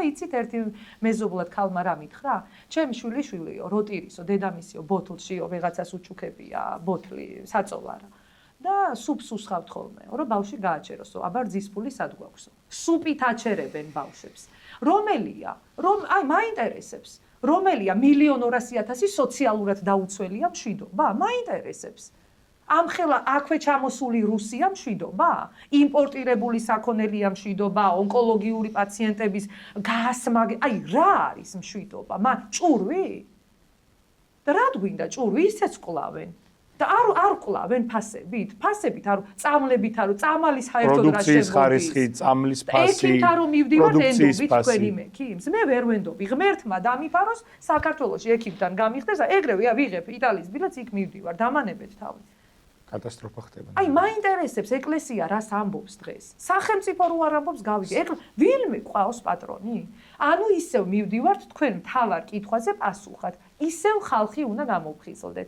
და იცით ერთი მეზობლად ქალმა რა მითხრა? ჩემი შვილიშვილიო, როტირისო, დედამისიო, ბოთლშიო, ვიღაცას უჩუქებია, ბოთლი, საწოლა რა. და სუპს უსხავთ ხოლმე, რომ ბავშვი გააჩეროსო, აბა რძის ფული სად გვაქვსო. სუპით აჩერებენ ბავშვებს. რომელია? აი მაინტერესებს. რომელია 1,200,000 სოციალურად დაუცველია მშვიდობა? მაინტერესებს. ამხელა აქვე ჩამოსული რუსია მშვიდობა? იმპორტირებული საქონელია მშვიდობა, ონკოლოგიური პაციენტების გასმა, აი რა არის მშვიდობა? ჭურვი? და რა გვინდა ჭურვი? ისეც კლავენ. და არ კლავენ ფასებით არ წამლებით არ წამალის საერთოდ რა პროდუქციის ხარისხი, წამლის ფასი, ექიმთან რომ მივდივართ ენდობით თქვენი მექიმს, მე ვერ ვენდობი. ღმერთმა დამიფაროს საქართველოში ექიმთან გამიხდეს და ეგრევე ვიღებ იტალიის ბილეთს იქ მივდივარ, დამანებეთ თავი. კატასტროფა ხდება. აი მაინტერესებს ეკლესია რას ამბობს დღეს. სახელმწიფო რო არ ამბობს გავიგე. ვინმე ყავს პატრონი? ანუ ისევ მივდივართ თქვენ მთავარ კითხვაზე პასუხად. ისევ ხალხი უნდა გამოვხიზლდეთ.